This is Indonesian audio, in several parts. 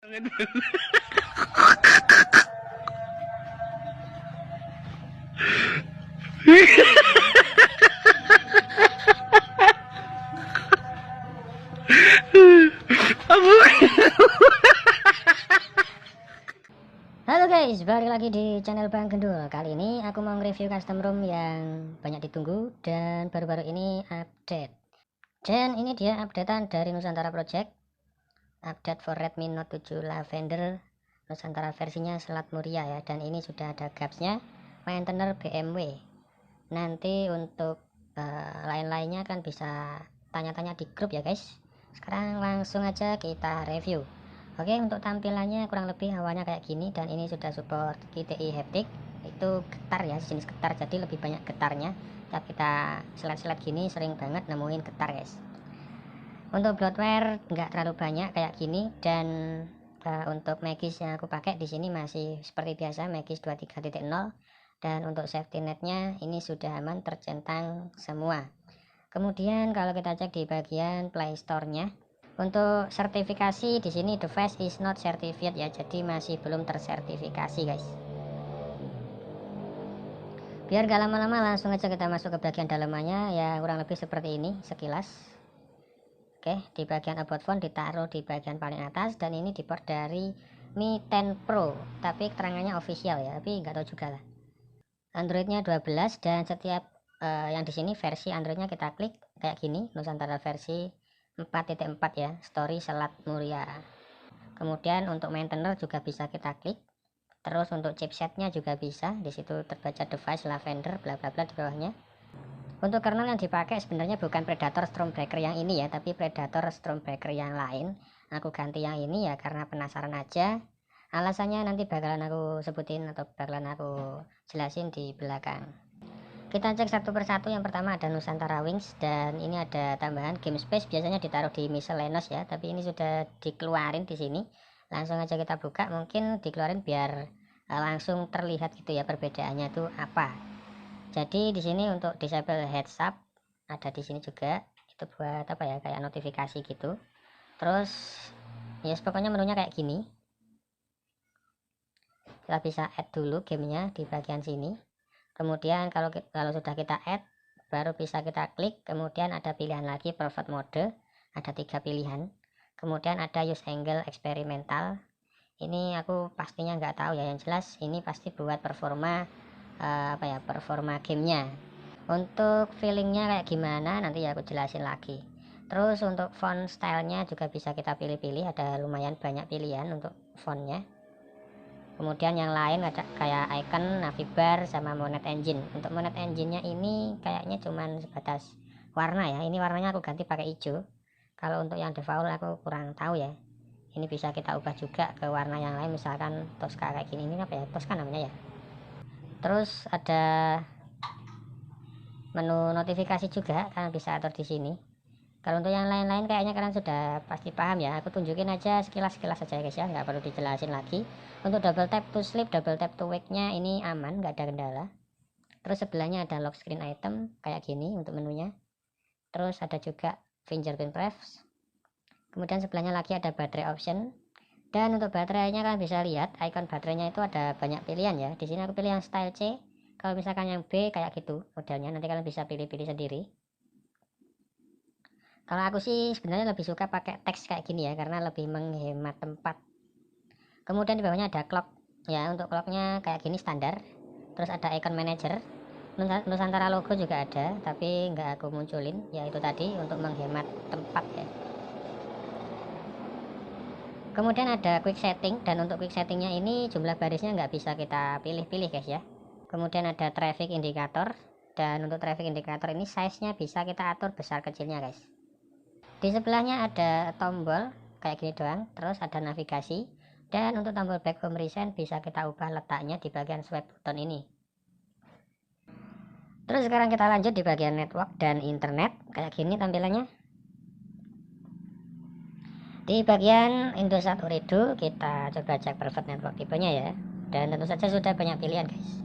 Halo guys, balik lagi di channel Bang Gendul. Kali ini aku mau nge-review custom room yang banyak ditunggu dan baru-baru ini update. Dan ini dia updatean dari Nusantara Project. Update for Redmi Note 7 Lavender Nusantara versinya Selat Muria ya. Dan ini sudah ada gapsnya, maintainer BMW. Nanti untuk lain-lainnya kan bisa tanya-tanya di grup ya guys. Sekarang langsung aja kita review. Oke, untuk tampilannya kurang lebih awalnya kayak gini, dan ini sudah support GTI haptic. Itu getar ya, jenis getar, jadi lebih banyak getarnya. Saat kita selet-selet gini sering banget nemuin getar guys. Untuk bloatware nggak terlalu banyak kayak gini, dan untuk Magis yang aku pakai di sini masih seperti biasa Magis 23.0, dan untuk safety netnya ini sudah aman, tercentang semua. Kemudian kalau kita cek di bagian Play Store-nya, untuk sertifikasi di sini device is not certified ya, jadi masih belum tersertifikasi guys. Biar gak lama-lama langsung aja kita masuk ke bagian dalamannya ya, kurang lebih seperti ini sekilas. Oke, di bagian about phone ditaruh di bagian paling atas, dan ini di port dari Mi 10 Pro, tapi keterangannya official ya, tapi nggak tahu juga lah. Androidnya 12, dan setiap yang di sini versi Androidnya kita klik kayak gini, Nusantara versi 4.4 ya, story Selat Muria. Kemudian untuk maintainer juga bisa kita klik. Terus untuk chipsetnya juga bisa, di situ terbaca device Lavender bla bla bla di bawahnya. Untuk kernel yang dipakai sebenarnya bukan Predator Stormbreaker yang ini ya, tapi Predator Stormbreaker yang lain. Aku ganti yang ini ya karena penasaran aja. Alasannya nanti bakalan aku sebutin atau bakalan aku jelasin di belakang. Kita cek satu persatu. Yang pertama ada Nusantara Wings, dan ini ada tambahan game space, biasanya ditaruh di miscellaneous ya, tapi ini sudah dikeluarin di sini. Langsung aja kita buka, mungkin dikeluarin biar langsung terlihat gitu ya perbedaannya itu apa. Jadi di sini untuk disable heads up ada di sini juga, itu buat apa ya, kayak notifikasi gitu. Terus ya yes, pokoknya menunya kayak gini. Kita bisa add dulu gamenya di bagian sini. Kemudian kalau sudah kita add, baru bisa kita klik. Kemudian ada pilihan lagi private mode, ada 3 pilihan. Kemudian ada use angle eksperimental. Ini aku pastinya nggak tahu ya, yang jelas ini pasti buat performa performa gamenya. Untuk feelingnya kayak gimana nanti ya aku jelasin lagi. Terus untuk font stylenya juga bisa kita pilih-pilih, ada lumayan banyak pilihan untuk fontnya. Kemudian yang lain ada kayak icon, navibar, sama monet engine. Untuk monet engine-nya ini kayaknya cuman sebatas warna ya. Ini warnanya aku ganti pakai hijau. Kalau untuk yang default aku kurang tahu ya. Ini bisa kita ubah juga ke warna yang lain, misalkan Tosca kayak gini. Ini apa ya? Tosca namanya ya. Terus ada menu notifikasi juga, kalian bisa atur di sini. Kalau untuk yang lain-lain kayaknya kalian sudah pasti paham ya, aku tunjukin aja sekilas-sekilas saja guys ya, nggak perlu dijelasin lagi. Untuk double tap to sleep, double tap to wake nya ini aman, nggak ada kendala. Terus sebelahnya ada lock screen item kayak gini untuk menunya. Terus ada juga fingerprint press. Kemudian sebelahnya lagi ada baterai option. Dan untuk baterainya kalian bisa lihat icon baterainya itu ada banyak pilihan ya. Di sini aku pilih yang style C. Kalau misalkan yang B kayak gitu modelnya, nanti kalian bisa pilih-pilih sendiri. Kalau aku sih sebenarnya lebih suka pakai teks kayak gini ya, karena lebih menghemat tempat. Kemudian di bawahnya ada clock ya, untuk clocknya kayak gini standar. Terus ada icon manager, Nusantara logo juga ada, tapi nggak aku munculin ya, itu tadi untuk menghemat tempat ya. Kemudian ada quick setting, dan untuk quick settingnya ini jumlah barisnya nggak bisa kita pilih-pilih guys ya. Kemudian ada traffic indicator, dan untuk traffic indicator ini size nya bisa kita atur besar kecilnya guys. Di sebelahnya ada tombol kayak gini doang, terus ada navigasi, dan untuk tombol back home recent bisa kita ubah letaknya di bagian swipe button ini. Terus sekarang kita lanjut di bagian network dan internet, kayak gini tampilannya. Di bagian Indosat Ooredoo kita coba cek private network tipenya ya, dan tentu saja sudah banyak pilihan guys.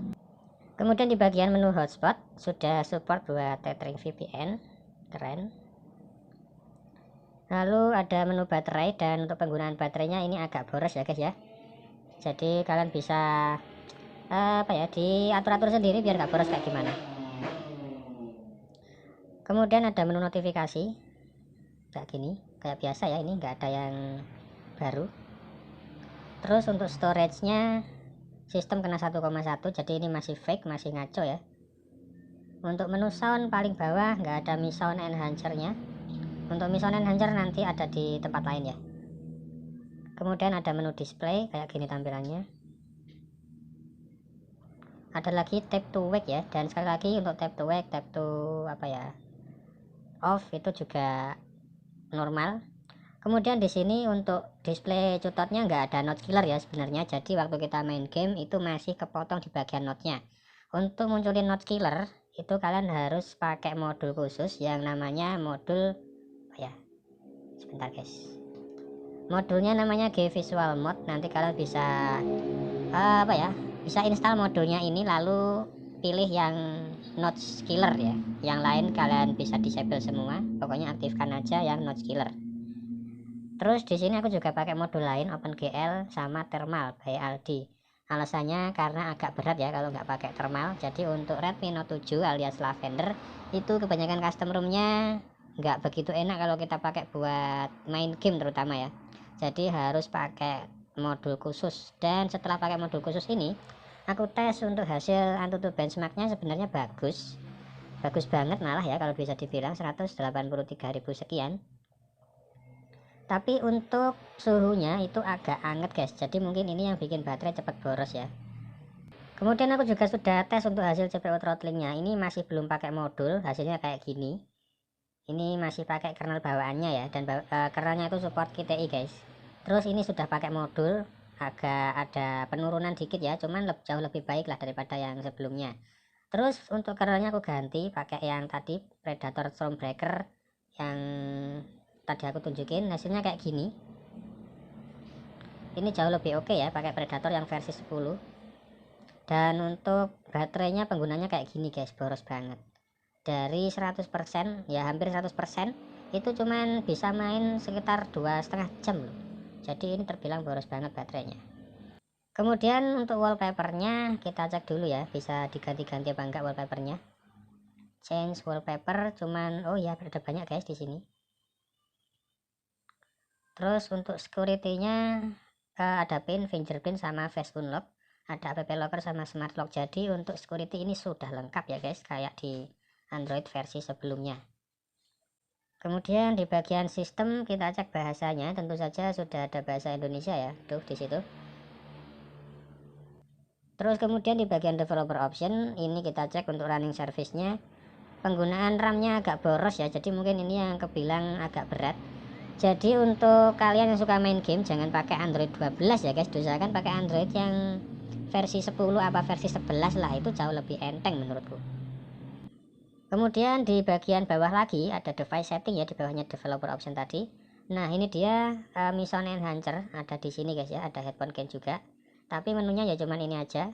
Kemudian di bagian menu hotspot sudah support buat tethering VPN, keren. Lalu ada menu baterai, dan untuk penggunaan baterainya ini agak boros ya guys ya. Jadi kalian bisa diatur-atur sendiri biar gak boros kayak gimana. Kemudian ada menu notifikasi kayak gini, kayak biasa ya, ini nggak ada yang baru. Terus untuk storage-nya sistem kena 1,1, jadi ini masih fake, masih ngaco ya. Untuk menu sound paling bawah nggak ada Mi Sound Enhancer-nya. Untuk Mi Sound Enhancer nanti ada di tempat lain ya. Kemudian ada menu display kayak gini tampilannya. Ada lagi tap to wake ya, dan sekali lagi untuk tap to wake, tap to off itu juga normal. Kemudian di sini untuk display cutotnya nggak ada note killer ya sebenarnya, jadi waktu kita main game itu masih kepotong di bagian notnya. Untuk munculin note killer itu kalian harus pakai modul khusus yang namanya modul sebentar guys, modulnya namanya G Visual Mode. Nanti kalian bisa bisa install modulnya ini, lalu pilih yang note killer ya, yang lain kalian bisa disable semua, pokoknya aktifkan aja yang note killer. Terus di sini aku juga pakai modul lain, OpenGL sama Thermal by Aldi. Alasannya karena agak berat ya kalau nggak pakai thermal. Jadi untuk Redmi Note 7 alias Lavender itu kebanyakan custom roomnya nggak begitu enak kalau kita pakai buat main game terutama ya. Jadi harus pakai modul khusus, dan setelah pakai modul khusus ini aku tes untuk hasil AnTuTu benchmarknya sebenarnya bagus banget malah ya, kalau bisa dibilang 183.000 sekian. Tapi untuk suhunya itu agak anget guys, jadi mungkin ini yang bikin baterai cepat boros ya. Kemudian aku juga sudah tes untuk hasil CPU throttlingnya, ini masih belum pakai modul, hasilnya kayak gini. Ini masih pakai kernel bawaannya ya, dan kernelnya itu support QTI guys. Terus ini sudah pakai modul, agak ada penurunan dikit ya, cuman jauh lebih baik lah daripada yang sebelumnya. Terus untuk kernelnya aku ganti pakai yang tadi Predator Stormbreaker yang tadi aku tunjukin, hasilnya kayak gini. Ini jauh lebih oke ya pakai Predator yang versi 10. Dan untuk baterainya penggunanya kayak gini guys, boros banget. Dari 100% ya hampir 100% itu cuman bisa main sekitar 2,5 jam loh. Jadi ini terbilang boros banget baterainya. Kemudian untuk wallpapernya kita cek dulu ya, bisa diganti-ganti apa enggak wallpapernya. Change wallpaper, cuman oh ya ada banyak guys di sini. Terus untuk security-nya ada pin, fingerprint sama face unlock, ada app locker sama smart lock. Jadi untuk security ini sudah lengkap ya guys, kayak di Android versi sebelumnya. Kemudian di bagian sistem kita cek bahasanya, tentu saja sudah ada bahasa Indonesia ya, tuh di situ. Terus kemudian di bagian developer option ini kita cek untuk running service-nya. Penggunaan RAM-nya agak boros ya, jadi mungkin ini yang kebilang agak berat. Jadi untuk kalian yang suka main game jangan pakai Android 12 ya guys, usahakan pakai Android yang versi 10 apa versi 11 lah, itu jauh lebih enteng menurutku. Kemudian di bagian bawah lagi ada device setting ya, di bawahnya developer option tadi. Nah ini dia Mi Sound Enhancer ada di sini guys ya, ada headphone gain juga. Tapi menunya ya cuman ini aja.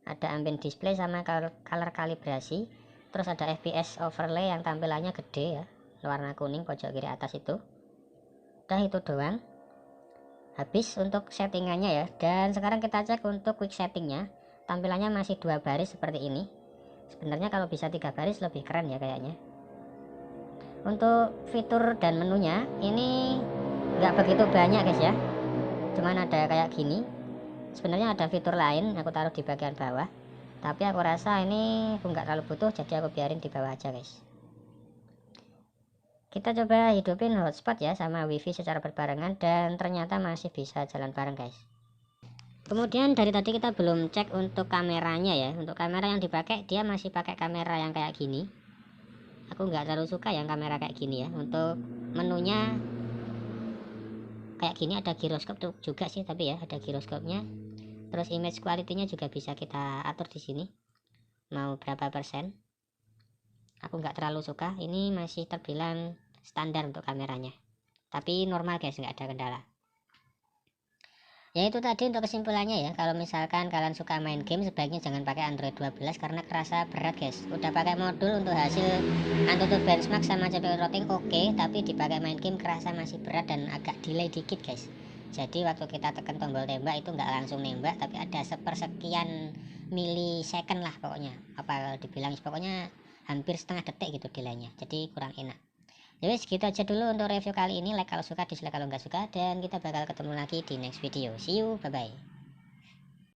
Ada ambient display sama color kalibrasi. Terus ada FPS overlay yang tampilannya gede ya, warna kuning pojok kiri atas itu. Udah itu doang. Habis untuk settingannya ya. Dan sekarang kita cek untuk quick settingnya. Tampilannya masih 2 baris seperti ini. Sebenarnya kalau bisa 3 baris lebih keren ya kayaknya. Untuk fitur dan menunya ini nggak begitu banyak guys ya, cuman ada kayak gini. Sebenarnya ada fitur lain aku taruh di bagian bawah, tapi aku rasa ini aku nggak terlalu butuh, jadi aku biarin di bawah aja guys. Kita coba hidupin hotspot ya sama wifi secara berbarengan, dan ternyata masih bisa jalan bareng guys. Kemudian dari tadi kita belum cek untuk kameranya ya. Untuk kamera yang dipakai dia masih pakai kamera yang kayak gini. Aku nggak terlalu suka yang kamera kayak gini ya. Untuk menunya kayak gini, ada giroskop tuh juga sih, tapi ya ada giroskopnya. Terus image quality-nya juga bisa kita atur di sini. Mau berapa persen? Aku nggak terlalu suka. Ini masih terbilang standar untuk kameranya. Tapi normal guys, nggak ada kendala. Ya itu tadi untuk kesimpulannya ya, kalau misalkan kalian suka main game sebaiknya jangan pakai Android 12 karena kerasa berat guys. Udah pakai modul untuk hasil AnTuTu benchmark sama CPU routing oke, tapi dipakai main game kerasa masih berat dan agak delay dikit guys. Jadi waktu kita tekan tombol tembak itu nggak langsung nembak, tapi ada sepersekian milisecond lah pokoknya. Apa dibilang pokoknya hampir setengah detik gitu delaynya. Jadi kurang enak. Jadi segitu aja dulu untuk review kali ini. Like kalau suka, dislike kalau nggak suka, dan kita bakal ketemu lagi di next video. See you, bye bye.